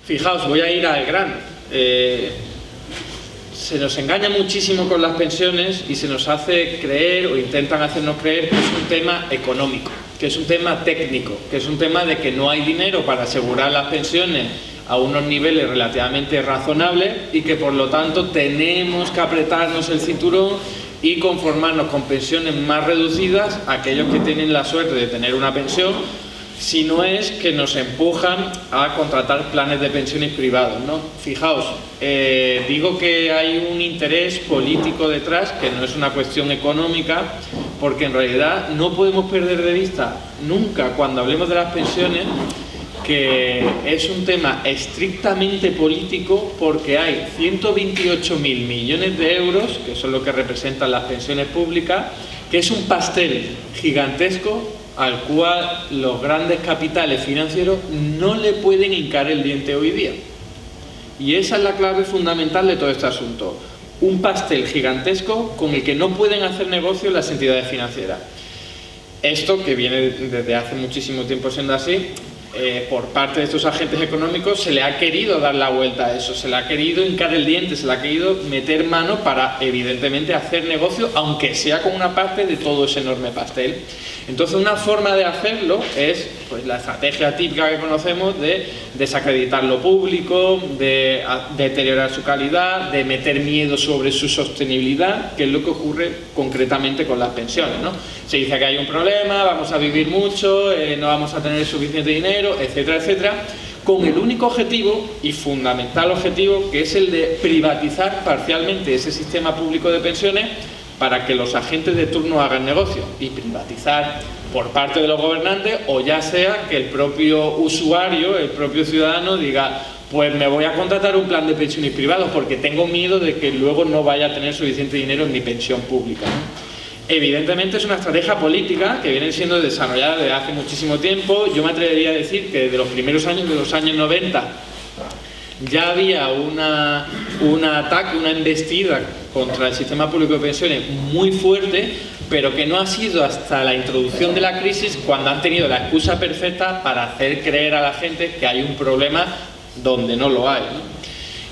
Fijaos, voy a ir al grano. Se nos engaña muchísimo con las pensiones y se nos hace creer o intentan hacernos creer que es un tema económico, que es un tema técnico, que es un tema de que no hay dinero para asegurar las pensiones a unos niveles relativamente razonables y que por lo tanto tenemos que apretarnos el cinturón y conformarnos con pensiones más reducidas a aquellos que tienen la suerte de tener una pensión, si no es que nos empujan a contratar planes de pensiones privados, ¿no? Fijaos, digo que hay un interés político detrás, que no es una cuestión económica, porque en realidad no podemos perder de vista nunca, cuando hablemos de las pensiones, que es un tema estrictamente político, porque hay 128.000 millones de euros, que son lo que representan las pensiones públicas, que es un pastel gigantesco al cual los grandes capitales financieros no le pueden hincar el diente hoy día. Y esa es la clave fundamental de todo este asunto. Un pastel gigantesco con el que no pueden hacer negocio las entidades financieras. Esto, que viene desde hace muchísimo tiempo siendo así, por parte de estos agentes económicos se le ha querido dar la vuelta a eso, se le ha querido hincar el diente, se le ha querido meter mano para evidentemente hacer negocio, aunque sea con una parte de todo ese enorme pastel. Entonces una forma de hacerlo es pues la estrategia típica que conocemos de desacreditar lo público, de deteriorar su calidad, de meter miedo sobre su sostenibilidad, que es lo que ocurre concretamente con las pensiones, ¿no? Se dice que hay un problema, vamos a vivir mucho, no vamos a tener suficiente dinero, etcétera, etcétera, con el único objetivo y fundamental objetivo, que es el de privatizar parcialmente ese sistema público de pensiones para que los agentes de turno hagan negocio, y privatizar por parte de los gobernantes, o ya sea que el propio usuario, el propio ciudadano diga, pues me voy a contratar un plan de pensiones privados porque tengo miedo de que luego no vaya a tener suficiente dinero en mi pensión pública, ¿no? Evidentemente es una estrategia política que viene siendo desarrollada desde hace muchísimo tiempo. Yo me atrevería a decir que desde los primeros años, de los años 90, ya había un ataque, una embestida contra el sistema público de pensiones muy fuerte, pero que no ha sido hasta la introducción de la crisis cuando han tenido la excusa perfecta para hacer creer a la gente que hay un problema donde no lo hay, ¿no?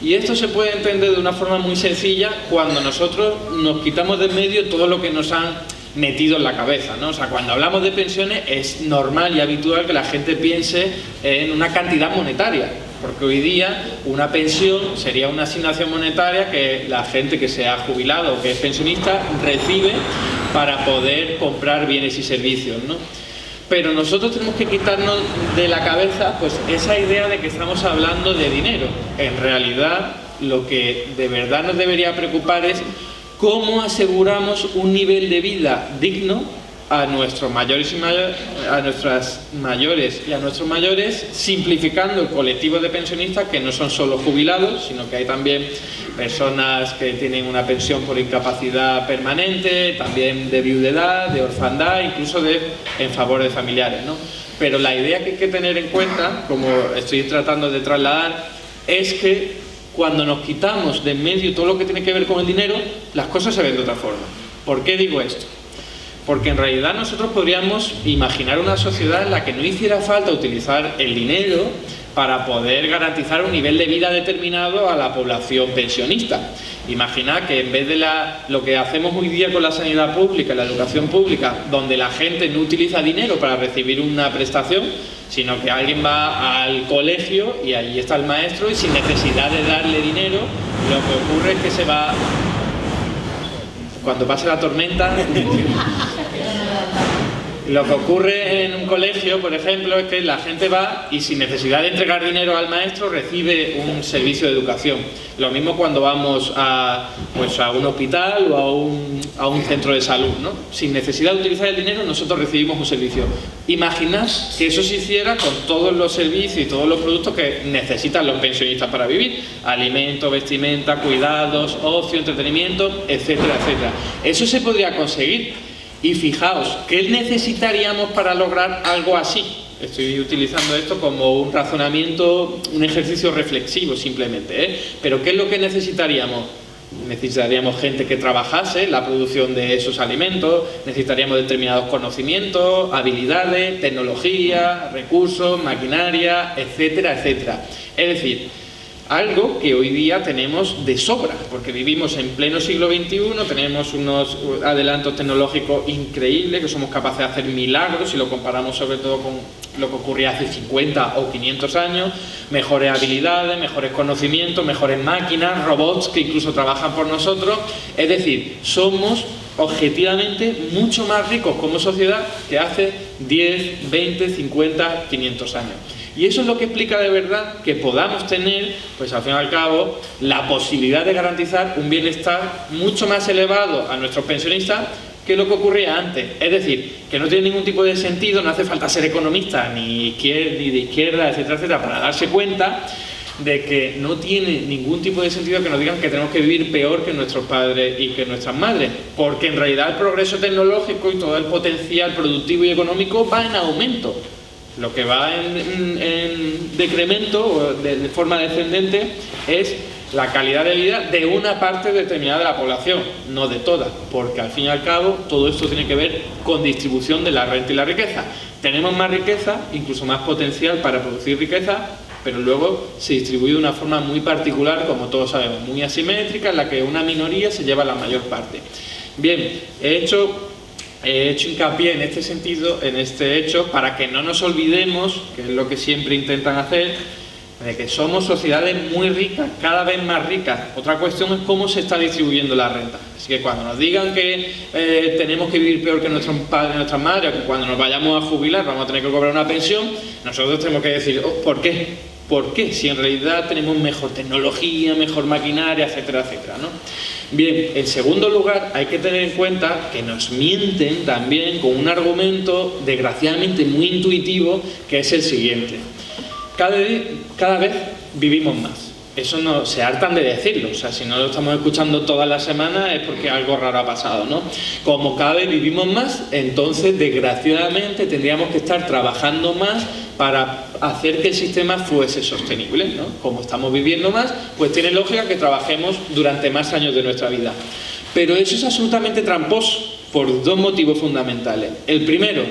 Y esto se puede entender de una forma muy sencilla cuando nosotros nos quitamos de en medio todo lo que nos han metido en la cabeza, ¿no? O sea, cuando hablamos de pensiones es normal y habitual que la gente piense en una cantidad monetaria, porque hoy día una pensión sería una asignación monetaria que la gente que se ha jubilado o que es pensionista recibe para poder comprar bienes y servicios, ¿no? Pero nosotros tenemos que quitarnos de la cabeza pues esa idea de que estamos hablando de dinero. En realidad, lo que de verdad nos debería preocupar es cómo aseguramos un nivel de vida digno a nuestros mayores a nuestras mayores y a nuestros mayores, simplificando el colectivo de pensionistas, que no son solo jubilados, sino que hay también personas que tienen una pensión por incapacidad permanente, también de viudedad, de orfandad, incluso en favor de familiares, ¿no? Pero la idea que hay que tener en cuenta, como estoy tratando de trasladar, es que cuando nos quitamos de en medio todo lo que tiene que ver con el dinero, las cosas se ven de otra forma. ¿Por qué digo esto? Porque en realidad nosotros podríamos imaginar una sociedad en la que no hiciera falta utilizar el dinero para poder garantizar un nivel de vida determinado a la población pensionista. Imaginad que en vez de lo que hacemos hoy día con la sanidad pública, la educación pública, donde la gente no utiliza dinero para recibir una prestación, sino que alguien va al colegio y allí está el maestro y sin necesidad de darle dinero, lo que ocurre es que se va... Cuando pase la tormenta... Lo que ocurre en un colegio, por ejemplo, es que la gente va y sin necesidad de entregar dinero al maestro recibe un servicio de educación. Lo mismo cuando vamos a un hospital o a un centro de salud, ¿no? Sin necesidad de utilizar el dinero, nosotros recibimos un servicio. Imaginad que eso se hiciera con todos los servicios y todos los productos que necesitan los pensionistas para vivir: alimento, vestimenta, cuidados, ocio, entretenimiento, etcétera, etcétera. Eso se podría conseguir. Y fijaos, ¿qué necesitaríamos para lograr algo así? Estoy utilizando esto como un razonamiento, un ejercicio reflexivo simplemente, ¿eh? Pero ¿qué es lo que necesitaríamos? necesitaríamos gente que trabajase la producción de esos alimentos, necesitaríamos determinados conocimientos, habilidades, tecnología, recursos, maquinaria, etcétera, etcétera. Es decir, algo que hoy día tenemos de sobra, porque vivimos en pleno siglo XXI, tenemos unos adelantos tecnológicos increíbles, que somos capaces de hacer milagros si lo comparamos sobre todo con lo que ocurría hace 50 o 500 años, mejores habilidades, mejores conocimientos, mejores máquinas, robots que incluso trabajan por nosotros. Es decir, somos objetivamente mucho más ricos como sociedad que hace 10, 20, 50, 500 años. Y eso es lo que explica de verdad que podamos tener, pues al fin y al cabo, la posibilidad de garantizar un bienestar mucho más elevado a nuestros pensionistas que lo que ocurría antes. Es decir, que no tiene ningún tipo de sentido, no hace falta ser economista ni de izquierda, etcétera, etcétera, para darse cuenta de que no tiene ningún tipo de sentido que nos digan que tenemos que vivir peor que nuestros padres y que nuestras madres, porque en realidad el progreso tecnológico y todo el potencial productivo y económico va en aumento. Lo que va en decremento o de forma descendente es la calidad de vida de una parte determinada de la población, no de toda, porque al fin y al cabo todo esto tiene que ver con distribución de la renta y la riqueza. Tenemos más riqueza, incluso más potencial para producir riqueza, pero luego se distribuye de una forma muy particular, como todos sabemos, muy asimétrica, en la que una minoría se lleva la mayor parte. Bien, he hecho hincapié en este sentido, en este hecho, para que no nos olvidemos, que es lo que siempre intentan hacer, de que somos sociedades muy ricas, cada vez más ricas. Otra cuestión es cómo se está distribuyendo la renta. Así que cuando nos digan que tenemos que vivir peor que nuestros padres y nuestras madres, o que cuando nos vayamos a jubilar vamos a tener que cobrar una pensión, nosotros tenemos que decir, ¿por qué? ¿Por qué? Si en realidad tenemos mejor tecnología, mejor maquinaria, etcétera, etcétera, ¿no? Bien, en segundo lugar, hay que tener en cuenta que nos mienten también con un argumento desgraciadamente muy intuitivo, que es el siguiente. Cada vez vivimos más. Eso no se hartan de decirlo, o sea, si no lo estamos escuchando todas las semanas es porque algo raro ha pasado, ¿no? Como cada vez vivimos más, entonces desgraciadamente tendríamos que estar trabajando más para hacer que el sistema fuese sostenible, ¿no? Como estamos viviendo más, pues tiene lógica que trabajemos durante más años de nuestra vida. Pero eso es absolutamente tramposo por dos motivos fundamentales. El primero,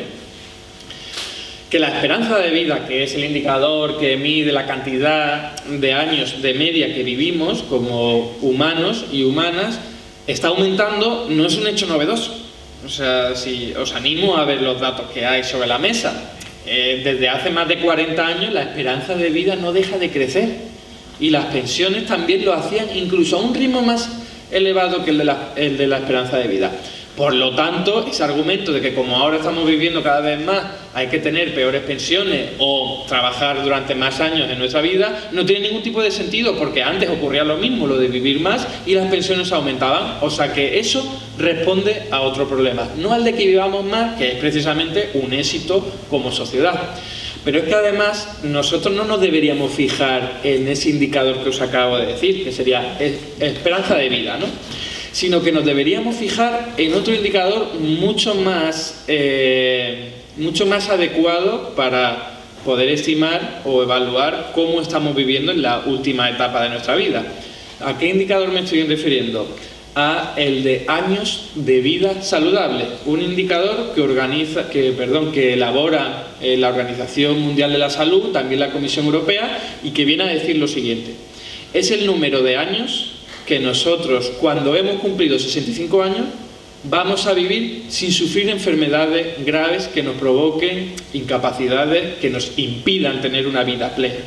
que la esperanza de vida, que es el indicador que mide la cantidad de años de media que vivimos como humanos y humanas, está aumentando, no es un hecho novedoso. O sea, si os animo a ver los datos que hay sobre la mesa. Desde hace más de 40 años la esperanza de vida no deja de crecer y las pensiones también lo hacían incluso a un ritmo más elevado que el de la esperanza de vida. Por lo tanto, ese argumento de que como ahora estamos viviendo cada vez más hay que tener peores pensiones o trabajar durante más años en nuestra vida no tiene ningún tipo de sentido, porque antes ocurría lo mismo, lo de vivir más, y las pensiones aumentaban. O sea que eso responde a otro problema, no al de que vivamos más, que es precisamente un éxito como sociedad. Pero es que además nosotros no nos deberíamos fijar en ese indicador que os acabo de decir, que sería esperanza de vida, ¿no? Sino que nos deberíamos fijar en otro indicador mucho más adecuado para poder estimar o evaluar cómo estamos viviendo en la última etapa de nuestra vida. ¿A qué indicador me estoy refiriendo? A el de años de vida saludable, un indicador que elabora la Organización Mundial de la Salud, también la Comisión Europea, y que viene a decir lo siguiente: es el número de años que nosotros, cuando hemos cumplido 65 años, vamos a vivir sin sufrir enfermedades graves que nos provoquen incapacidades que nos impidan tener una vida plena.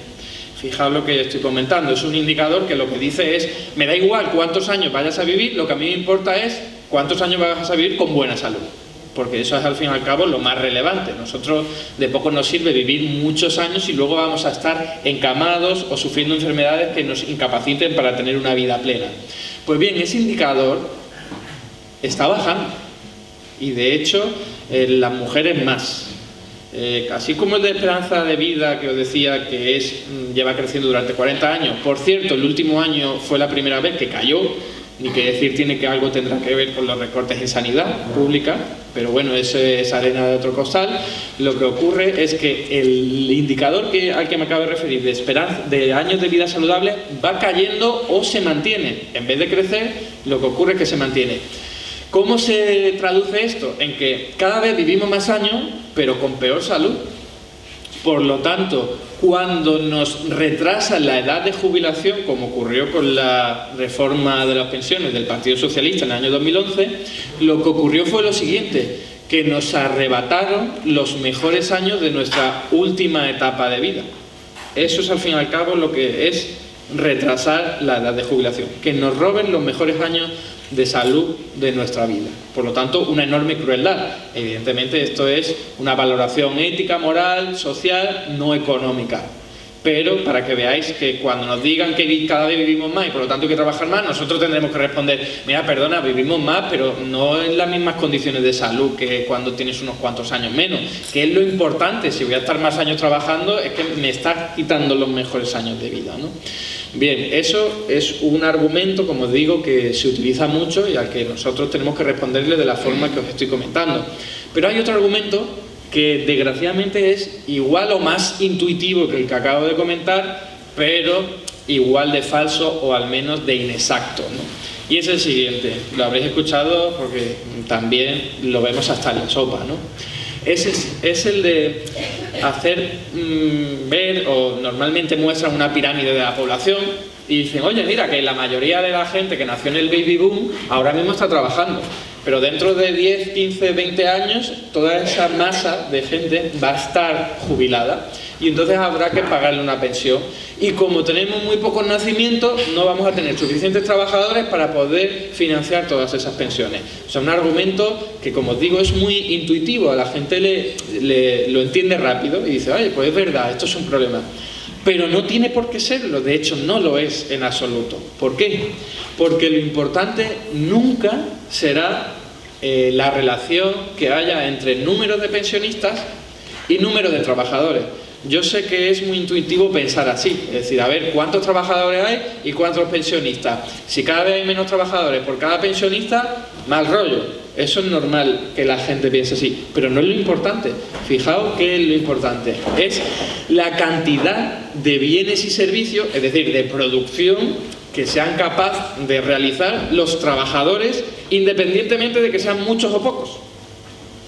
Fijaos lo que estoy comentando, es un indicador que lo que dice es, me da igual cuántos años vayas a vivir, lo que a mí me importa es cuántos años vas a vivir con buena salud. Porque eso es al fin y al cabo lo más relevante. Nosotros de poco nos sirve vivir muchos años y luego vamos a estar encamados o sufriendo enfermedades que nos incapaciten para tener una vida plena. Pues bien, ese indicador está bajando y de hecho las mujeres más. Así como el de esperanza de vida que os decía que lleva creciendo durante 40 años. Por cierto, el último año fue la primera vez que cayó. ni que decir tiene que algo tendrá que ver con los recortes en sanidad pública, pero bueno, eso es arena de otro costal. Lo que ocurre es que el indicador al que me acabo de referir, de años de vida saludable, va cayendo o se mantiene. En vez de crecer, lo que ocurre es que se mantiene. ¿Cómo se traduce esto? En que cada vez vivimos más años, pero con peor salud. Por lo tanto, cuando nos retrasan la edad de jubilación, como ocurrió con la reforma de las pensiones del Partido Socialista en el año 2011, lo que ocurrió fue lo siguiente, que nos arrebataron los mejores años de nuestra última etapa de vida. Eso es al fin y al cabo lo que es retrasar la edad de jubilación, que nos roben los mejores años de salud de nuestra vida. Por lo tanto, una enorme crueldad. Evidentemente esto es una valoración ética, moral, social, no económica. Pero para que veáis que cuando nos digan que cada vez vivimos más y por lo tanto hay que trabajar más, nosotros tendremos que responder, mira, perdona, vivimos más, pero no en las mismas condiciones de salud que cuando tienes unos cuantos años menos. Que es lo importante, si voy a estar más años trabajando, es que me estás quitando los mejores años de vida, ¿no? Bien, eso es un argumento, como os digo, que se utiliza mucho y al que nosotros tenemos que responderle de la forma que os estoy comentando. Pero hay otro argumento que desgraciadamente es igual o más intuitivo que el que acabo de comentar, pero igual de falso o al menos de inexacto, ¿no? Y es el siguiente, lo habréis escuchado porque también lo vemos hasta en la sopa, ¿no? Es el de hacer ver, o normalmente muestran una pirámide de la población y dicen, oye, mira, que la mayoría de la gente que nació en el baby boom ahora mismo está trabajando, pero dentro de 10, 15, 20 años toda esa masa de gente va a estar jubilada y entonces habrá que pagarle una pensión. Y como tenemos muy pocos nacimientos, no vamos a tener suficientes trabajadores para poder financiar todas esas pensiones. O sea, un argumento que, como os digo, es muy intuitivo, a la gente lo entiende rápido y dice, oye, pues es verdad, esto es un problema. Pero no tiene por qué serlo, de hecho no lo es en absoluto. ¿Por qué? Porque lo importante nunca será la relación que haya entre número de pensionistas y número de trabajadores. Yo sé que es muy intuitivo pensar así, es decir, a ver cuántos trabajadores hay y cuántos pensionistas. Si cada vez hay menos trabajadores por cada pensionista, mal rollo. Eso es normal que la gente piense así, pero no es lo importante. Fijaos qué es lo importante. Es la cantidad de bienes y servicios, es decir, de producción, que sean capaces de realizar los trabajadores independientemente de que sean muchos o pocos.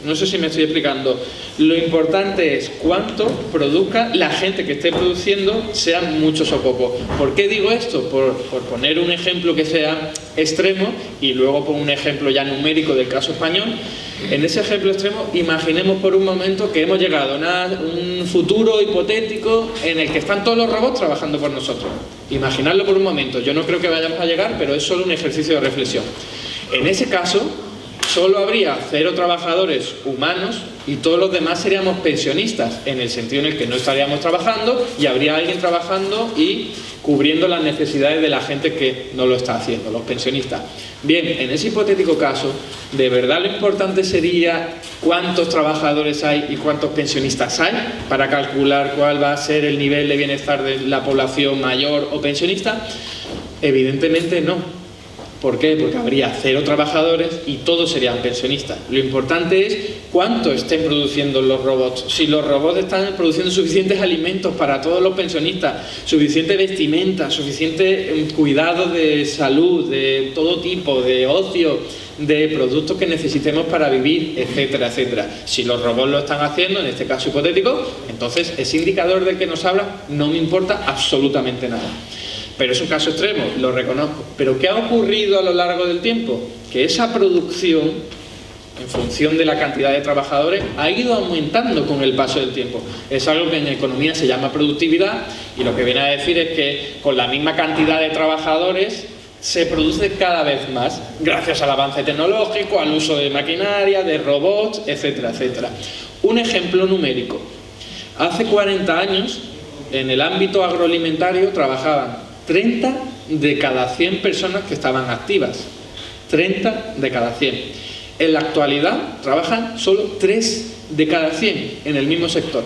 No sé si me estoy explicando. Lo importante es cuánto produzca la gente que esté produciendo, sean muchos o pocos. ¿Por qué digo esto? Por poner un ejemplo que sea extremo y luego por un ejemplo ya numérico del caso español. En ese ejemplo extremo, imaginemos por un momento que hemos llegado a un futuro hipotético en el que están todos los robots trabajando por nosotros. Imaginadlo por un momento. Yo no creo que vayamos a llegar, pero es solo un ejercicio de reflexión. En ese caso, solo habría 0 trabajadores humanos y todos los demás seríamos pensionistas, en el sentido en el que no estaríamos trabajando y habría alguien trabajando y cubriendo las necesidades de la gente que no lo está haciendo, los pensionistas. Bien, en ese hipotético caso, ¿de verdad lo importante sería cuántos trabajadores hay y cuántos pensionistas hay para calcular cuál va a ser el nivel de bienestar de la población mayor o pensionista? Evidentemente no. ¿Por qué? Porque habría 0 trabajadores y todos serían pensionistas. Lo importante es cuánto estén produciendo los robots. Si los robots están produciendo suficientes alimentos para todos los pensionistas, suficiente vestimenta, suficiente cuidado de salud, de todo tipo, de ocio, de productos que necesitemos para vivir, etcétera, etcétera. Si los robots lo están haciendo, en este caso hipotético, entonces ese indicador del que nos habla no me importa absolutamente nada. Pero es un caso extremo, lo reconozco. ¿Pero qué ha ocurrido a lo largo del tiempo? Que esa producción, en función de la cantidad de trabajadores, ha ido aumentando con el paso del tiempo. Es algo que en economía se llama productividad y lo que viene a decir es que con la misma cantidad de trabajadores se produce cada vez más, gracias al avance tecnológico, al uso de maquinaria, de robots, etcétera, etcétera. Un ejemplo numérico. Hace 40 años, en el ámbito agroalimentario, trabajaban 30 de cada 100 personas que estaban activas. 30 de cada 100. En la actualidad trabajan solo 3 de cada 100 en el mismo sector.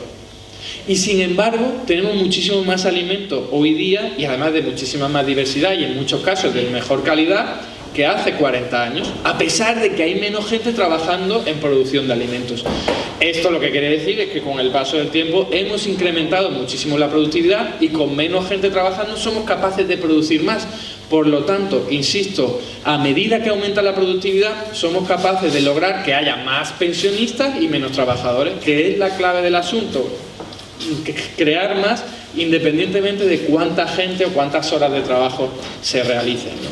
Y sin embargo tenemos muchísimo más alimento hoy día y además de muchísima más diversidad y en muchos casos de mejor calidad que hace 40 años, a pesar de que hay menos gente trabajando en producción de alimentos. Esto lo que quiere decir es que con el paso del tiempo hemos incrementado muchísimo la productividad y con menos gente trabajando somos capaces de producir más. Por lo tanto, insisto, a medida que aumenta la productividad, somos capaces de lograr que haya más pensionistas y menos trabajadores, que es la clave del asunto. Crear más independientemente de cuánta gente o cuántas horas de trabajo se realicen, ¿no?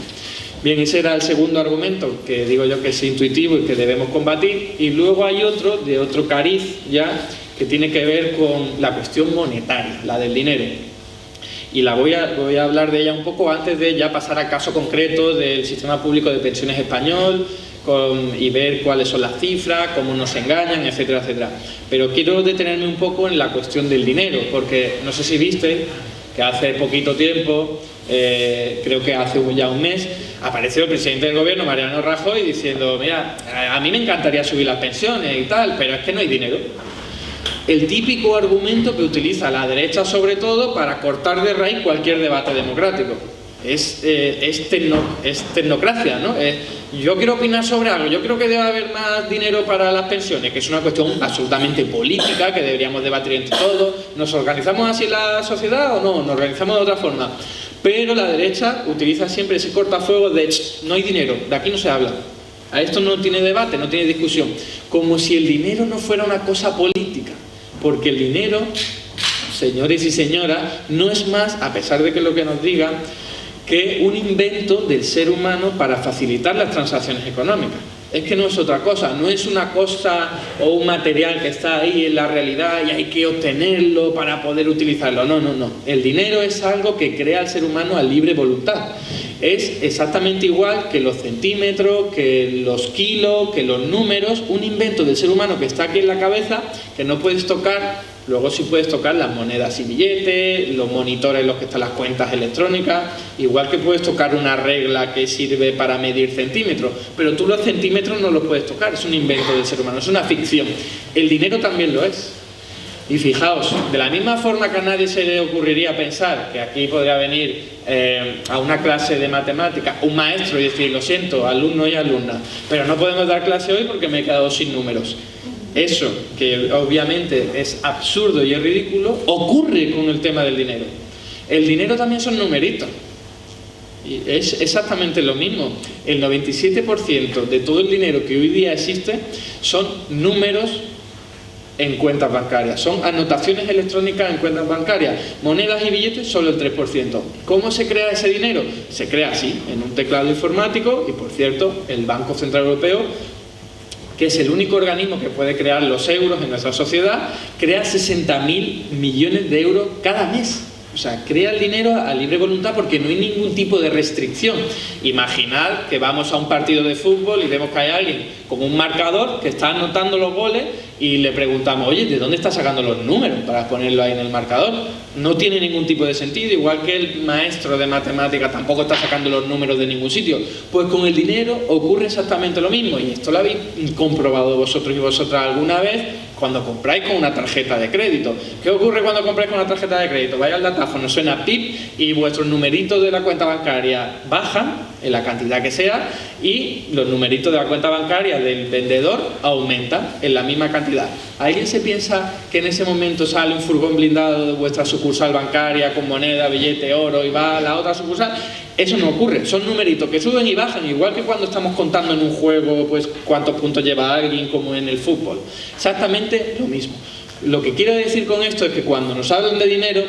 Bien, ese era el segundo argumento que digo yo que es intuitivo y que debemos combatir. Y luego hay otro, de otro cariz ya, que tiene que ver con la cuestión monetaria, la del dinero. Y voy a hablar de ella un poco antes de ya pasar al caso concreto del sistema público de pensiones español y ver cuáles son las cifras, cómo nos engañan, etcétera, etcétera. Pero quiero detenerme un poco en la cuestión del dinero, porque no sé si viste que hace poquito tiempo, creo que hace ya un mes, apareció el presidente del gobierno, Mariano Rajoy, diciendo: mira, a mí me encantaría subir las pensiones y tal, pero es que no hay dinero. El típico argumento que utiliza la derecha sobre todo para cortar de raíz cualquier debate democrático. Es tecnocracia, ¿no? Yo quiero opinar sobre algo, yo creo que debe haber más dinero para las pensiones, que es una cuestión absolutamente política que deberíamos debatir entre todos. ¿Nos organizamos así en la sociedad o no? ¿Nos organizamos de otra forma? Pero la derecha utiliza siempre ese cortafuegos de no hay dinero, de aquí no se habla. A esto no tiene debate, no tiene discusión. Como si el dinero no fuera una cosa política. Porque el dinero, señores y señoras, no es más, a pesar de que lo que nos digan, que un invento del ser humano para facilitar las transacciones económicas. Es que no es otra cosa, no es una cosa o un material que está ahí en la realidad y hay que obtenerlo para poder utilizarlo. No, no, no. El dinero es algo que crea al ser humano a libre voluntad. Es exactamente igual que los centímetros, que los kilos, que los números, un invento del ser humano que está aquí en la cabeza, que no puedes tocar. Luego sí puedes tocar las monedas y billetes, los monitores en los que están las cuentas electrónicas, igual que puedes tocar una regla que sirve para medir centímetros, pero tú los centímetros no los puedes tocar, es un invento del ser humano, es una ficción. El dinero también lo es. Y fijaos, de la misma forma que a nadie se le ocurriría pensar que aquí podría venir a una clase de matemáticas un maestro y decir: lo siento, alumno y alumna, pero no podemos dar clase hoy porque me he quedado sin números. Eso, que obviamente es absurdo y es ridículo, ocurre con el tema del dinero. El dinero también son numeritos. Y es exactamente lo mismo. El 97% de todo el dinero que hoy día existe son números en cuentas bancarias, son anotaciones electrónicas en cuentas bancarias. Monedas y billetes solo el 3%. ¿Cómo se crea ese dinero? Se crea así, en un teclado informático. Y por cierto, el Banco Central Europeo, que es el único organismo que puede crear los euros en nuestra sociedad, crea 60.000 millones de euros cada mes. O sea, crea el dinero a libre voluntad porque no hay ningún tipo de restricción. Imaginad que vamos a un partido de fútbol y vemos que hay alguien con un marcador que está anotando los goles y le preguntamos: oye, ¿de dónde está sacando los números para ponerlo ahí en el marcador? No tiene ningún tipo de sentido, igual que el maestro de matemáticas tampoco está sacando los números de ningún sitio. Pues con el dinero ocurre exactamente lo mismo, y esto lo habéis comprobado vosotros y vosotras alguna vez cuando compráis con una tarjeta de crédito. ¿Qué ocurre cuando compráis con una tarjeta de crédito? Vais al datáfono, suena pip y vuestros numeritos de la cuenta bancaria bajan en la cantidad que sea y los numeritos de la cuenta bancaria del vendedor aumentan en la misma cantidad. ¿Alguien se piensa que en ese momento sale un furgón blindado de vuestra sucursal bancaria con moneda, billete, oro y va a la otra sucursal? Eso no ocurre, son numeritos que suben y bajan, igual que cuando estamos contando en un juego pues cuántos puntos lleva alguien, como en el fútbol. Exactamente lo mismo. Lo que quiero decir con esto es que cuando nos hablan de dinero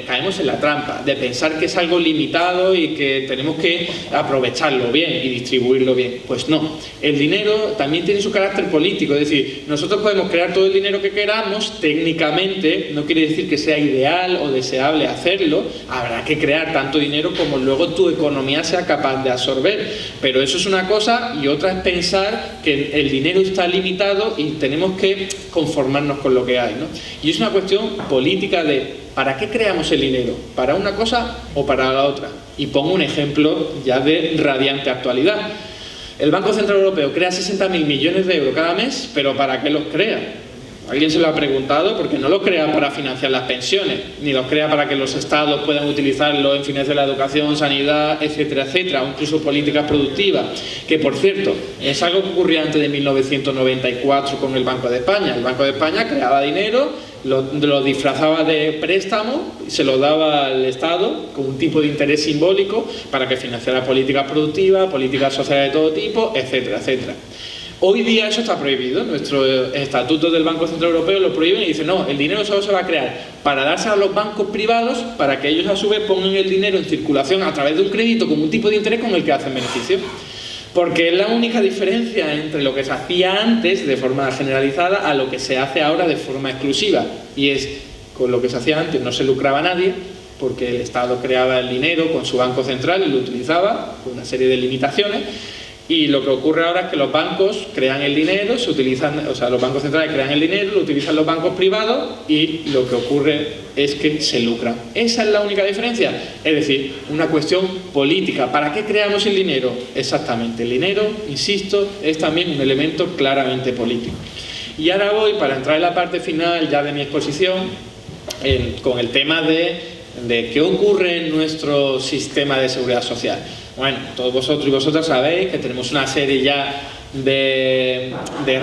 caemos en la trampa de pensar que es algo limitado y que tenemos que aprovecharlo bien y distribuirlo bien. Pues no, el dinero también tiene su carácter político, es decir, nosotros podemos crear todo el dinero que queramos técnicamente, no quiere decir que sea ideal o deseable hacerlo, habrá que crear tanto dinero como luego tu economía sea capaz de absorber, pero eso es una cosa, y otra es pensar que el dinero está limitado y tenemos que conformarnos con lo que hay, ¿no? Y es una cuestión política de ¿para qué creamos el dinero? ¿Para una cosa o para la otra? Y pongo un ejemplo ya de radiante actualidad. El Banco Central Europeo crea 60.000 millones de euros cada mes, pero ¿para qué los crea? ¿Alguien se lo ha preguntado? Porque no lo crea para financiar las pensiones, ni lo crea para que los estados puedan utilizarlo en financiar la educación, sanidad, etcétera, etcétera, o incluso políticas productivas, que por cierto, es algo que ocurría antes de 1994 con el Banco de España. El Banco de España creaba dinero, lo disfrazaba de préstamo, se lo daba al Estado con un tipo de interés simbólico para que financiara políticas productivas, políticas sociales de todo tipo, etcétera, etcétera. Hoy día eso está prohibido. Nuestros estatutos del Banco Central Europeo lo prohíben y dicen no, el dinero solo se va a crear para darse a los bancos privados para que ellos a su vez pongan el dinero en circulación a través de un crédito con un tipo de interés con el que hacen beneficio. Porque es la única diferencia entre lo que se hacía antes de forma generalizada a lo que se hace ahora de forma exclusiva. Y es, con lo que se hacía antes no se lucraba nadie, porque el Estado creaba el dinero con su banco central y lo utilizaba con una serie de limitaciones. Y lo que ocurre ahora es que los bancos crean el dinero, los bancos centrales crean el dinero, lo utilizan los bancos privados y lo que ocurre es que se lucran. Esa es la única diferencia, es decir, una cuestión política. ¿Para qué creamos el dinero? Exactamente, el dinero, insisto, es también un elemento claramente político. Y ahora voy, para entrar en la parte final ya de mi exposición, con el tema de qué ocurre en nuestro sistema de seguridad social. Bueno, todos vosotros y vosotras sabéis que tenemos una serie ya de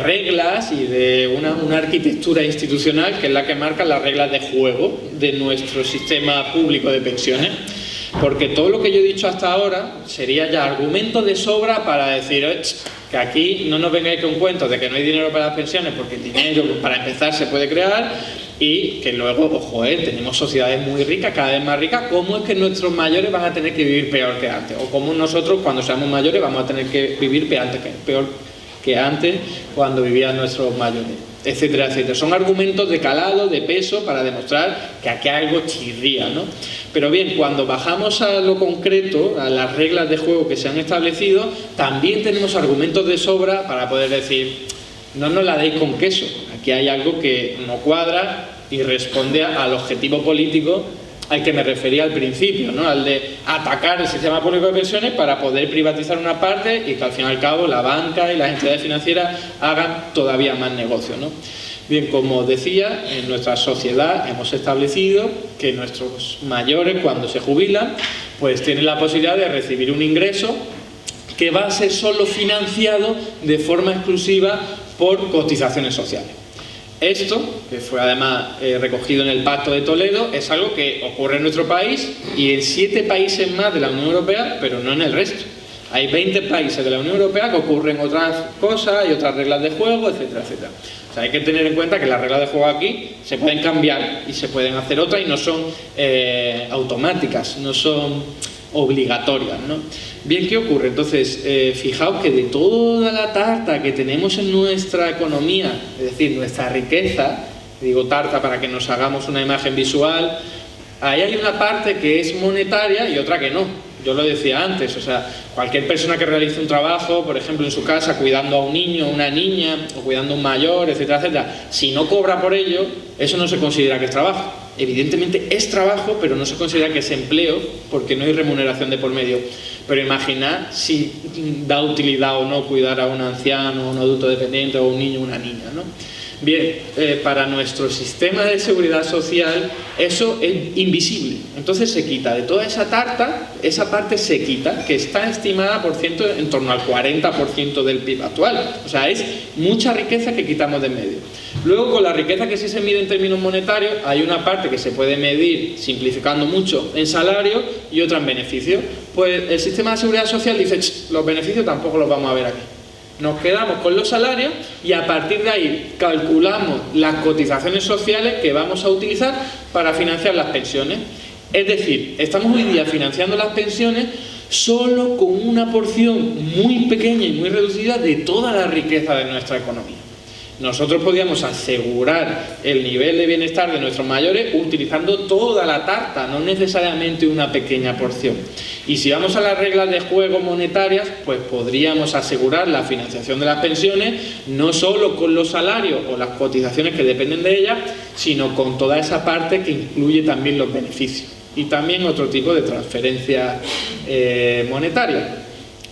reglas y de una arquitectura institucional que es la que marca las reglas de juego de nuestro sistema público de pensiones. Porque todo lo que yo he dicho hasta ahora sería ya argumento de sobra para decir que aquí no nos vengáis con cuentos de que no hay dinero para las pensiones, porque el dinero para empezar se puede crear, y que luego, ojo, tenemos sociedades muy ricas, cada vez más ricas. ¿Cómo es que nuestros mayores van a tener que vivir peor que antes? O cómo nosotros cuando seamos mayores vamos a tener que vivir peor que antes cuando vivían nuestros mayores, etcétera, etcétera. Son argumentos de calado, de peso, para demostrar que aquí algo chirría, ¿no? Pero bien, cuando bajamos a lo concreto, a las reglas de juego que se han establecido, también tenemos argumentos de sobra para poder decir no nos la deis con queso, aquí hay algo que no cuadra y responde al objetivo político al que me refería al principio, ¿no? Al de atacar el sistema público de pensiones para poder privatizar una parte y que al fin y al cabo la banca y las entidades financieras hagan todavía más negocio, ¿no? Bien, como decía, en nuestra sociedad hemos establecido que nuestros mayores, cuando se jubilan, pues tienen la posibilidad de recibir un ingreso que va a ser solo financiado de forma exclusiva por cotizaciones sociales. Esto, que fue además recogido en el Pacto de Toledo, es algo que ocurre en nuestro país y en 7 países más de la Unión Europea, pero no en el resto. Hay 20 países de la Unión Europea que ocurren otras cosas y otras reglas de juego, etcétera, etcétera. O sea, hay que tener en cuenta que las reglas de juego aquí se pueden cambiar y se pueden hacer otras y no son automáticas, no son obligatorias, ¿no? Bien, ¿qué ocurre? Entonces, fijaos que de toda la tarta que tenemos en nuestra economía, es decir, nuestra riqueza, digo tarta para que nos hagamos una imagen visual, ahí hay una parte que es monetaria y otra que no. Yo lo decía antes, o sea, cualquier persona que realice un trabajo, por ejemplo en su casa, cuidando a un niño o una niña, o cuidando a un mayor, etcétera, etcétera, si no cobra por ello, eso no se considera que es trabajo. Evidentemente es trabajo, pero no se considera que es empleo, porque no hay remuneración de por medio. Pero imaginad si da utilidad o no cuidar a un anciano, un adulto dependiente o un niño o una niña, ¿no? Bien, para nuestro sistema de seguridad social eso es invisible, entonces se quita de toda esa tarta, esa parte se quita, que está estimada por ciento en torno al 40% del PIB actual, o sea, es mucha riqueza que quitamos de en medio. Luego, con la riqueza que sí se mide en términos monetarios, hay una parte que se puede medir, simplificando mucho, en salario y otra en beneficios. Pues el sistema de seguridad social dice, los beneficios tampoco los vamos a ver aquí. Nos quedamos con los salarios y a partir de ahí calculamos las cotizaciones sociales que vamos a utilizar para financiar las pensiones. Es decir, estamos hoy día financiando las pensiones solo con una porción muy pequeña y muy reducida de toda la riqueza de nuestra economía. Nosotros podíamos asegurar el nivel de bienestar de nuestros mayores utilizando toda la tarta, no necesariamente una pequeña porción. Y si vamos a las reglas de juego monetarias, pues podríamos asegurar la financiación de las pensiones no solo con los salarios o las cotizaciones que dependen de ellas, sino con toda esa parte que incluye también los beneficios y también otro tipo de transferencia monetaria.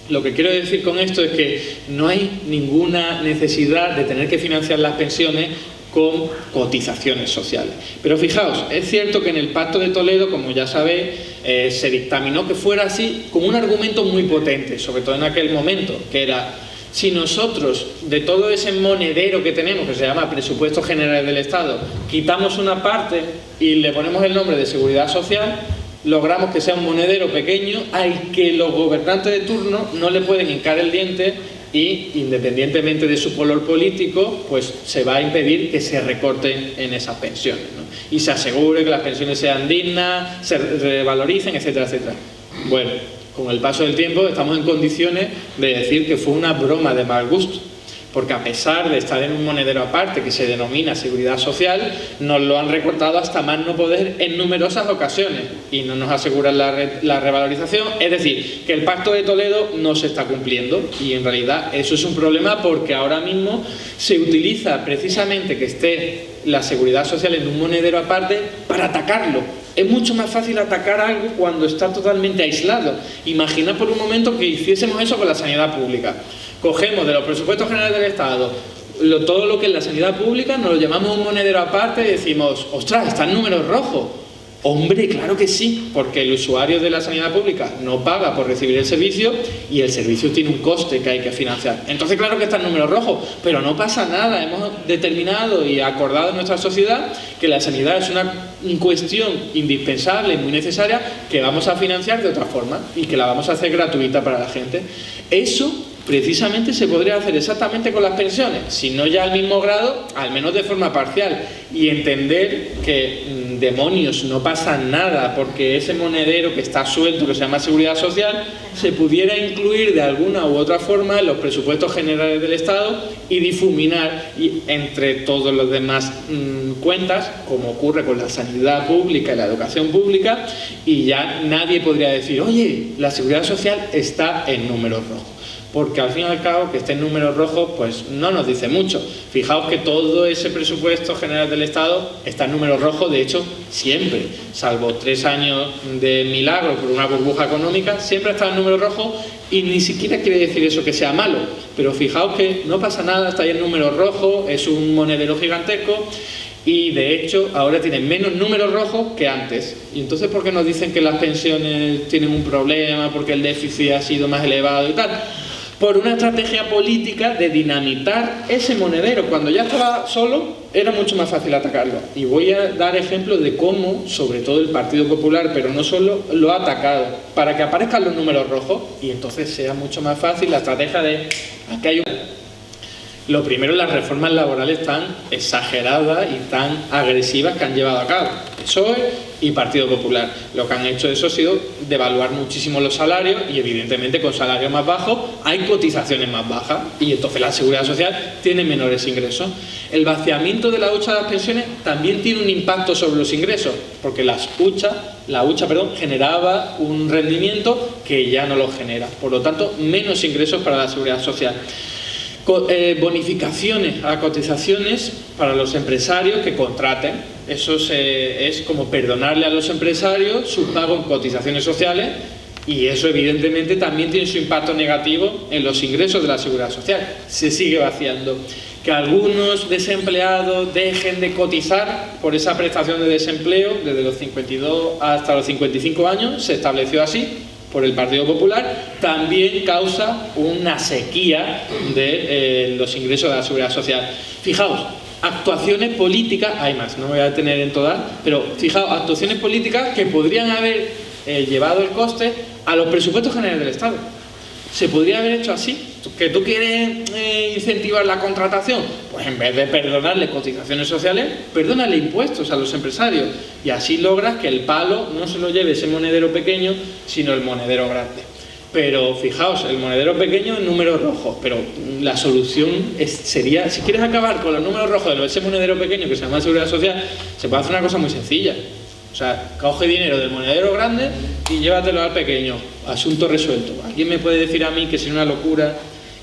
Lo que quiero decir con esto es que no hay ninguna necesidad de tener que financiar las pensiones con cotizaciones sociales. Pero fijaos, es cierto que en el Pacto de Toledo, como ya sabéis, se dictaminó que fuera así con un argumento muy potente, sobre todo en aquel momento, que era: si nosotros de todo ese monedero que tenemos, que se llama Presupuestos Generales del Estado, quitamos una parte y le ponemos el nombre de Seguridad Social, logramos que sea un monedero pequeño al que los gobernantes de turno no le pueden hincar el diente y, independientemente de su color político, pues se va a impedir que se recorten en esas pensiones, ¿no? Y se asegure que las pensiones sean dignas, se revaloricen, etcétera, etcétera. Bueno, con el paso del tiempo estamos en condiciones de decir que fue una broma de mal gusto, porque a pesar de estar en un monedero aparte que se denomina Seguridad Social, nos lo han recortado hasta más no poder en numerosas ocasiones y no nos aseguran la revalorización. Es decir, que el Pacto de Toledo no se está cumpliendo, y en realidad eso es un problema, porque ahora mismo se utiliza precisamente que esté la Seguridad Social en un monedero aparte para atacarlo. Es mucho más fácil atacar algo cuando está totalmente aislado. Imagina por un momento que hiciésemos eso con la sanidad pública. Cogemos de los presupuestos generales del Estado todo lo que es la sanidad pública, nos lo llamamos un monedero aparte y decimos: ostras, está en números rojos. Hombre, claro que sí, porque el usuario de la sanidad pública no paga por recibir el servicio y el servicio tiene un coste que hay que financiar. Entonces, claro que está en números rojos, pero no pasa nada. Hemos determinado y acordado en nuestra sociedad que la sanidad es una cuestión indispensable y muy necesaria, que vamos a financiar de otra forma y que la vamos a hacer gratuita para la gente. Eso precisamente se podría hacer exactamente con las pensiones, si no ya al mismo grado, al menos de forma parcial, y entender que demonios, no pasa nada porque ese monedero que está suelto, que se llama Seguridad Social, se pudiera incluir de alguna u otra forma en los presupuestos generales del Estado y difuminar entre todos los demás cuentas, como ocurre con la sanidad pública y la educación pública, y ya nadie podría decir: oye, la Seguridad Social está en números rojos. Porque al fin y al cabo, que esté en números rojos, pues no nos dice mucho. Fijaos que todo ese presupuesto general del Estado está en números rojos, de hecho, siempre, salvo 3 años de milagro por una burbuja económica, siempre está en números rojos, y ni siquiera quiere decir eso que sea malo. Pero fijaos que no pasa nada, está ahí en números rojos, es un monedero gigantesco, y de hecho ahora tiene menos números rojos que antes. Y entonces, ¿por qué nos dicen que las pensiones tienen un problema, porque el déficit ha sido más elevado y tal? Por una estrategia política de dinamitar ese monedero. Cuando ya estaba solo, era mucho más fácil atacarlo. Y voy a dar ejemplos de cómo, sobre todo el Partido Popular, pero no solo, lo ha atacado, para que aparezcan los números rojos y entonces sea mucho más fácil la estrategia de: aquí hay un... Lo primero, las reformas laborales tan exageradas y tan agresivas que han llevado a cabo PSOE y Partido Popular. Lo que han hecho eso ha sido devaluar muchísimo los salarios, y evidentemente con salarios más bajos hay cotizaciones más bajas, y entonces la Seguridad Social tiene menores ingresos. El vaciamiento de la hucha de las pensiones también tiene un impacto sobre los ingresos, porque la hucha generaba un rendimiento que ya no lo genera, por lo tanto menos ingresos para la Seguridad Social. Bonificaciones a cotizaciones para los empresarios que contraten. Eso es como perdonarle a los empresarios su pago en cotizaciones sociales, y eso evidentemente también tiene su impacto negativo en los ingresos de la Seguridad Social. Se sigue vaciando. Que algunos desempleados dejen de cotizar por esa prestación de desempleo desde los 52 hasta los 55 años, se estableció así por el Partido Popular, también causa una sequía de los ingresos de la Seguridad Social. Fijaos, actuaciones políticas, hay más, no me voy a detener en todas, pero fijaos, actuaciones políticas que podrían haber llevado el coste a los presupuestos generales del Estado. Se podría haber hecho así. ¿Que tú quieres incentivar la contratación? Pues en vez de perdonarle cotizaciones sociales, perdónale impuestos a los empresarios, y así logras que el palo no se lo lleve ese monedero pequeño, sino el monedero grande. Pero fijaos, el monedero pequeño en números rojos, pero la solución sería, si quieres acabar con los números rojos de ese monedero pequeño que se llama Seguridad Social, se puede hacer una cosa muy sencilla. O sea, coge dinero del monedero grande y llévatelo al pequeño. Asunto resuelto. ¿Alguien me puede decir a mí que sería una locura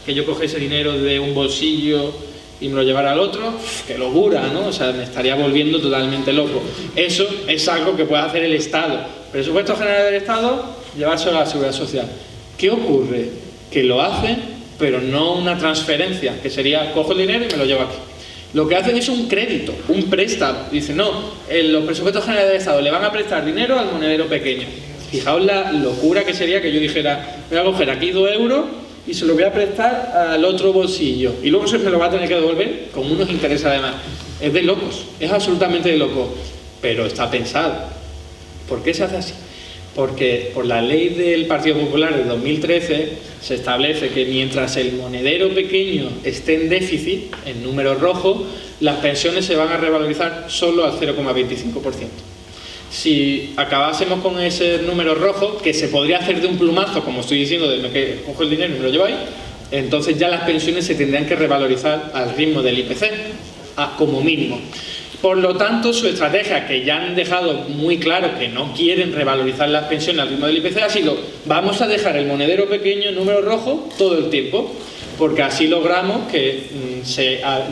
que yo coge ese dinero de un bolsillo y me lo llevara al otro? ¡Qué locura!, ¿no? O sea, me estaría volviendo totalmente loco. Eso es algo que puede hacer el Estado. Presupuesto general del Estado, llevárselo a la Seguridad Social. ¿Qué ocurre? Que lo hacen, pero no una transferencia, que sería: cojo el dinero y me lo llevo aquí. Lo que hacen es un crédito, un préstamo. Dicen, no, los presupuestos generales del Estado le van a prestar dinero al monedero pequeño. Fijaos la locura que sería que yo dijera, voy a coger aquí 2 euros y se lo voy a prestar al otro bolsillo. Y luego se me lo va a tener que devolver con unos intereses además. Es de locos, es absolutamente de locos. Pero está pensado. ¿Por qué se hace así? Porque por la ley del Partido Popular de 2013 se establece que mientras el monedero pequeño esté en déficit, en números rojos, las pensiones se van a revalorizar solo al 0,25%. Si acabásemos con ese número rojo, que se podría hacer de un plumazo, como estoy diciendo, de que cojo el dinero y me lo lleváis, entonces ya las pensiones se tendrían que revalorizar al ritmo del IPC, como mínimo. Por lo tanto, su estrategia, que ya han dejado muy claro que no quieren revalorizar las pensiones al ritmo del IPC, ha sido, vamos a dejar el monedero pequeño en número rojo todo el tiempo, porque así logramos que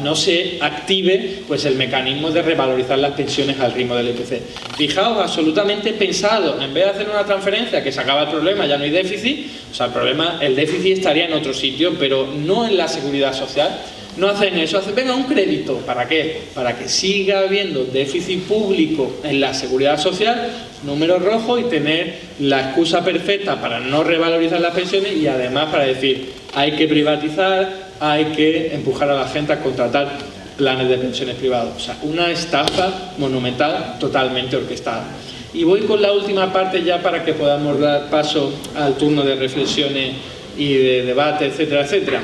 no se active pues, el mecanismo de revalorizar las pensiones al ritmo del IPC. Fijaos, absolutamente pensado, en vez de hacer una transferencia que se acaba el problema, ya no hay déficit, o sea, el déficit estaría en otro sitio, pero no en la seguridad social. No hacen eso, hacen, venga, un crédito. ¿Para qué? Para que siga habiendo déficit público en la seguridad social, número rojo, y tener la excusa perfecta para no revalorizar las pensiones y además para decir, hay que privatizar, hay que empujar a la gente a contratar planes de pensiones privados. O sea, una estafa monumental totalmente orquestada. Y voy con la última parte ya para que podamos dar paso al turno de reflexiones y de debate, etcétera, etcétera.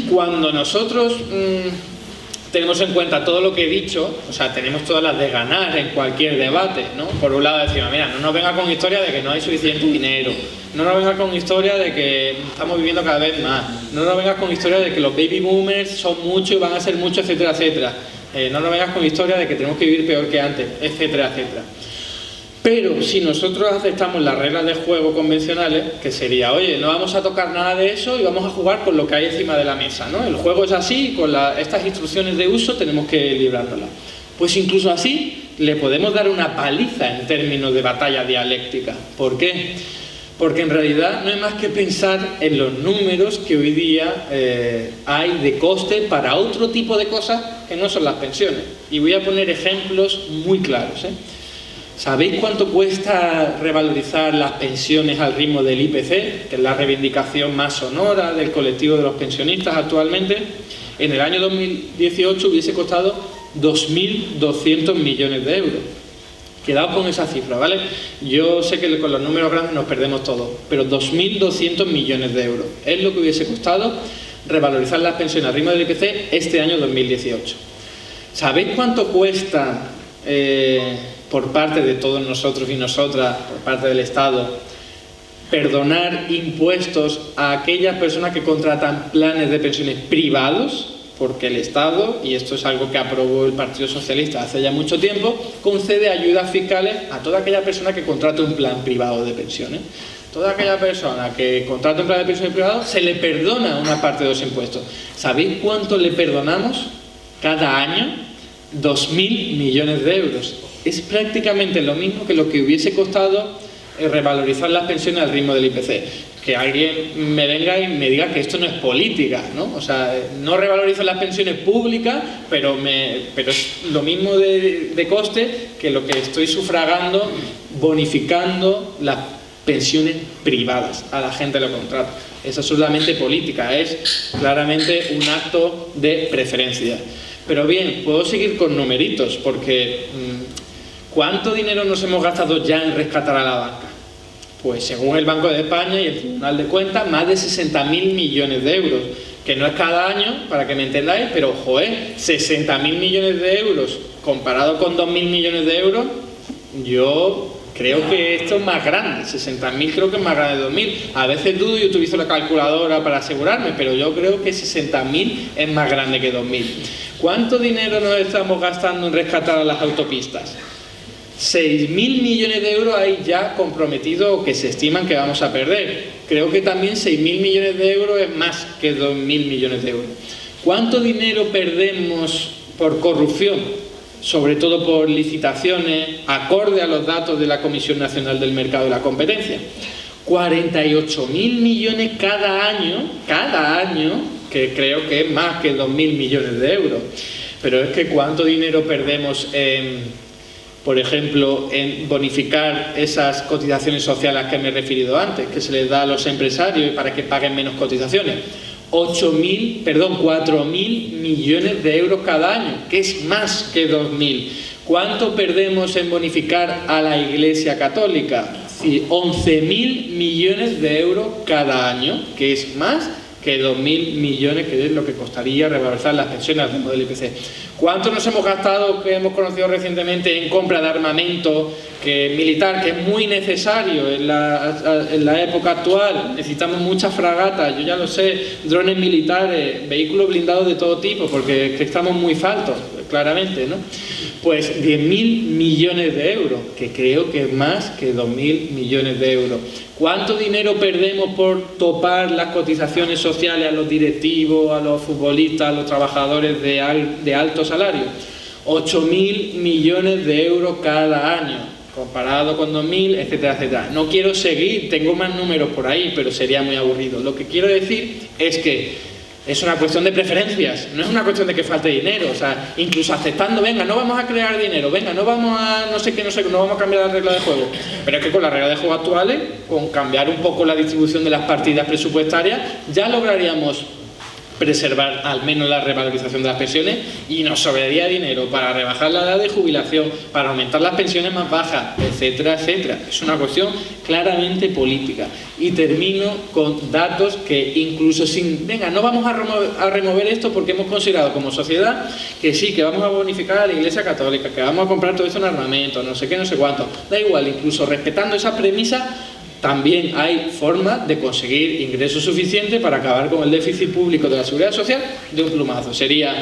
Cuando nosotros tenemos en cuenta todo lo que he dicho, o sea, tenemos todas las de ganar en cualquier debate, ¿no? Por un lado decimos, mira, no nos venga con historia de que no hay suficiente dinero, no nos venga con historia de que estamos viviendo cada vez más, no nos vengas con historia de que los baby boomers son muchos y van a ser muchos, etcétera, etcétera. No nos vengas con historia de que tenemos que vivir peor que antes, etcétera, etcétera. Pero si nosotros aceptamos las reglas de juego convencionales, que sería, oye, no vamos a tocar nada de eso y vamos a jugar con lo que hay encima de la mesa, ¿no? El juego es así, con estas instrucciones de uso tenemos que librárnoslas. Pues incluso así le podemos dar una paliza en términos de batalla dialéctica. ¿Por qué? Porque en realidad no hay más que pensar en los números que hoy día hay de coste para otro tipo de cosas que no son las pensiones. Y voy a poner ejemplos muy claros, ¿eh? ¿Sabéis cuánto cuesta revalorizar las pensiones al ritmo del IPC, que es la reivindicación más sonora del colectivo de los pensionistas actualmente? En el año 2018 hubiese costado 2.200 millones de euros. Quedaos con esa cifra, ¿vale? Yo sé que con los números grandes nos perdemos todo, pero 2.200 millones de euros es lo que hubiese costado revalorizar las pensiones al ritmo del IPC este año 2018. ¿Sabéis cuánto cuesta por parte de todos nosotros y nosotras, por parte del Estado, perdonar impuestos a aquellas personas que contratan planes de pensiones privados? Porque el Estado, y esto es algo que aprobó el Partido Socialista hace ya mucho tiempo, concede ayudas fiscales a toda aquella persona que contrate un plan privado de pensiones. Toda aquella persona que contrata un plan de pensiones privado se le perdona una parte de los impuestos. ¿Sabéis cuánto le perdonamos cada año? 2.000 millones de euros. Es prácticamente lo mismo que lo que hubiese costado revalorizar las pensiones al ritmo del IPC. Que alguien me venga y me diga que esto no es política, ¿no? O sea, no revalorizo las pensiones públicas, pero es lo mismo de coste que lo que estoy sufragando, bonificando las pensiones privadas a la gente que lo contrata. Es absolutamente política, es claramente un acto de preferencia. Pero bien, puedo seguir con numeritos, porque ¿cuánto dinero nos hemos gastado ya en rescatar a la banca? Pues según el Banco de España y el Tribunal de Cuentas, más de 60.000 millones de euros, que no es cada año, para que me entendáis, pero joder, 60.000 millones de euros comparado con 2.000 millones de euros, yo creo que esto es más grande. 60.000 creo que es más grande de 2.000. A veces dudo y utilizo la calculadora para asegurarme, pero yo creo que 60.000 es más grande que 2.000. ¿Cuánto dinero nos estamos gastando en rescatar a las autopistas? 6.000 millones de euros hay ya comprometidos que se estiman que vamos a perder. Creo que también 6.000 millones de euros es más que 2.000 millones de euros. ¿Cuánto dinero perdemos por corrupción? Sobre todo por licitaciones, acorde a los datos de la Comisión Nacional del Mercado y la Competencia. 48.000 millones cada año, que creo que es más que 2.000 millones de euros. Pero es que ¿cuánto dinero perdemos por ejemplo, en bonificar esas cotizaciones sociales a las que me he referido antes, que se les da a los empresarios para que paguen menos cotizaciones? 4.000 millones de euros cada año, que es más que 2.000. ¿Cuánto perdemos en bonificar a la Iglesia Católica? 11.000 millones de euros cada año, que es más que 2.000 millones, que es lo que costaría revalorizar las pensiones al ritmo del IPC. ¿Cuánto nos hemos gastado, que hemos conocido recientemente, en compra de armamento militar, que es muy necesario en la época actual? Necesitamos muchas fragatas, yo ya lo sé, drones militares, vehículos blindados de todo tipo, porque estamos muy faltos, claramente, ¿no? Pues 10.000 millones de euros, que creo que es más que 2.000 millones de euros. ¿Cuánto dinero perdemos por topar las cotizaciones sociales a los directivos, a los futbolistas, a los trabajadores de alto salario? 8.000 millones de euros cada año, comparado con 2.000, etcétera, etcétera. No quiero seguir, tengo más números por ahí, pero sería muy aburrido. Lo que quiero decir es que es una cuestión de preferencias, no es una cuestión de que falte dinero. O sea, incluso aceptando, venga, no vamos a crear dinero, venga, no vamos a no sé qué, no vamos a cambiar la regla de juego. Pero es que con las reglas de juego actuales, con cambiar un poco la distribución de las partidas presupuestarias, ya lograríamos preservar al menos la revalorización de las pensiones, y nos sobraría dinero para rebajar la edad de jubilación, para aumentar las pensiones más bajas, etcétera, etcétera. Es una cuestión claramente política. Y termino con datos que incluso sin... Venga, no vamos a remover esto porque hemos considerado como sociedad que sí, que vamos a bonificar a la Iglesia Católica, que vamos a comprar todo esto en armamento, no sé qué, no sé cuánto. Da igual, incluso respetando esa premisa, también hay formas de conseguir ingresos suficientes para acabar con el déficit público de la Seguridad Social de un plumazo. Sería,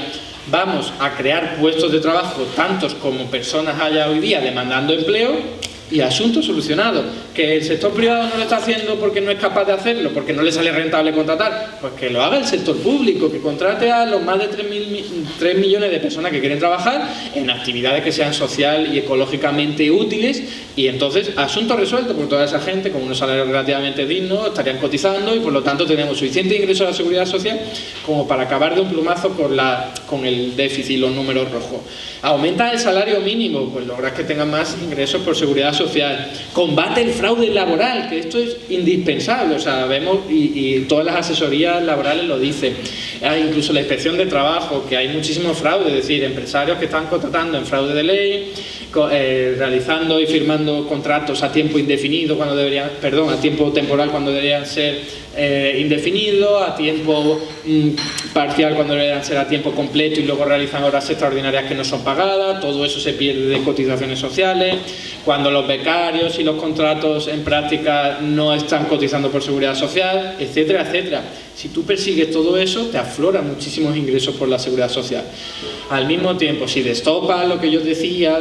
vamos a crear puestos de trabajo, tantos como personas haya hoy día demandando empleo, y asunto solucionado. Que el sector privado no lo está haciendo porque no es capaz de hacerlo, porque no le sale rentable contratar, pues que lo haga el sector público, que contrate a los más de 3 millones de personas que quieren trabajar en actividades que sean social y ecológicamente útiles, y entonces asunto resuelto, porque toda esa gente con unos salarios relativamente dignos estarían cotizando, y por lo tanto tenemos suficiente ingreso a la Seguridad Social como para acabar de un plumazo con el déficit y los números rojos. Aumenta el salario mínimo, pues logras que tengan más ingresos por Seguridad Social. Combate el fraude laboral, que esto es indispensable, o sea, vemos, y todas las asesorías laborales lo dicen. Incluso la Inspección de Trabajo, que hay muchísimo fraude, es decir, empresarios que están contratando en fraude de ley, realizando y firmando contratos a tiempo indefinido cuando deberían, perdón, a tiempo temporal cuando deberían ser indefinido, a tiempo parcial cuando deberían ser a tiempo completo, y luego realizan horas extraordinarias que no son pagadas. Todo eso se pierde de cotizaciones sociales. Cuando los becarios y los contratos en práctica no están cotizando por Seguridad Social, etcétera, etcétera. Si tú persigues todo eso, te afloran muchísimos ingresos por la Seguridad Social. Al mismo tiempo, si destopas lo que yo decía,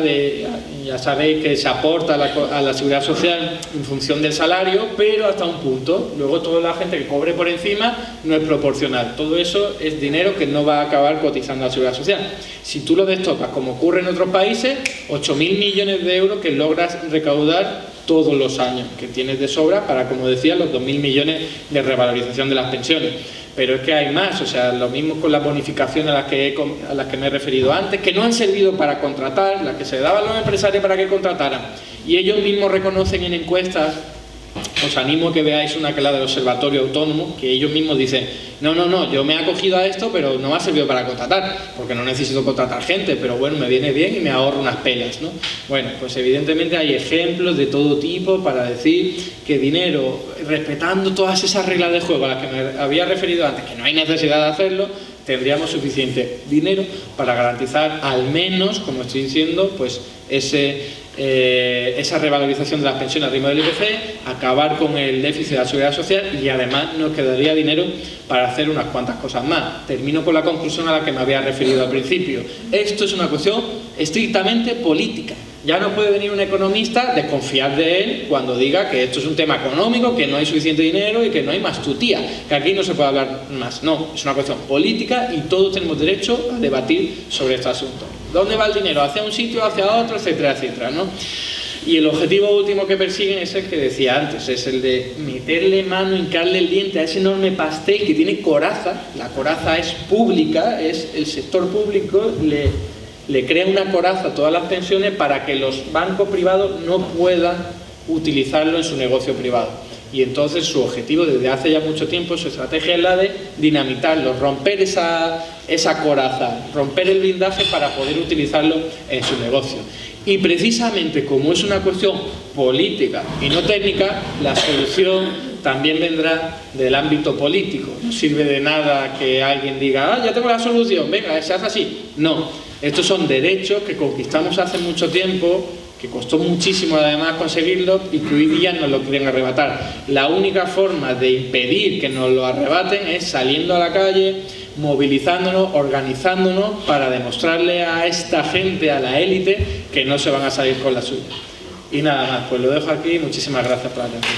ya sabéis que se aporta a la Seguridad Social en función del salario, pero hasta un punto. Luego toda la gente que cobre por encima no es proporcional. Todo eso es dinero que no va a acabar cotizando a la Seguridad Social. Si tú lo destopas, como ocurre en otros países, 8.000 millones de euros que logras recaudar todos los años, que tienes de sobra para, como decía, los 2.000 millones de revalorización de las pensiones. Pero es que hay más, o sea, lo mismo con las bonificaciones a las que me he referido antes, que no han servido para contratar, las que se daban a los empresarios para que contrataran, y ellos mismos reconocen en encuestas. Os animo a que veáis una que es la del Observatorio Autónomo, que ellos mismos dicen, no, yo me he acogido a esto, pero no me ha servido para contratar, porque no necesito contratar gente, pero bueno, me viene bien y me ahorro unas pelas, ¿no? Bueno, pues evidentemente hay ejemplos de todo tipo para decir que dinero, respetando todas esas reglas de juego a las que me había referido antes, que no hay necesidad de hacerlo, tendríamos suficiente dinero para garantizar al menos, como estoy diciendo, pues esa revalorización de las pensiones al ritmo del IPC, acabar con el déficit de la Seguridad Social, y además nos quedaría dinero para hacer unas cuantas cosas más. Termino con la conclusión a la que me había referido al principio. Esto es una cuestión estrictamente política. Ya no puede venir un economista desconfiar de él cuando diga que esto es un tema económico, que no hay suficiente dinero y que no hay más tutía, que aquí no se puede hablar más. No, es una cuestión política y todos tenemos derecho a debatir sobre este asunto. ¿Dónde va el dinero? ¿Hacia un sitio, hacia otro, etcétera, etcétera, ¿no? Y el objetivo último que persiguen es el que decía antes, es el de meterle mano, hincarle el diente a ese enorme pastel que tiene coraza. La coraza es pública, es el sector público, le crea una coraza a todas las pensiones para que los bancos privados no puedan utilizarlo en su negocio privado. Y entonces su objetivo desde hace ya mucho tiempo, su estrategia es la de dinamitarlo, romper esa coraza, romper el blindaje para poder utilizarlo en su negocio. Y precisamente como es una cuestión política y no técnica, la solución también vendrá del ámbito político. No sirve de nada que alguien diga, ya tengo la solución, venga, se hace así. No, estos son derechos que conquistamos hace mucho tiempo, que costó muchísimo además conseguirlo y que hoy día nos lo quieren arrebatar. La única forma de impedir que nos lo arrebaten es saliendo a la calle, movilizándonos, organizándonos para demostrarle a esta gente, a la élite, que no se van a salir con la suya. Y nada más, pues lo dejo aquí. Muchísimas gracias por la atención.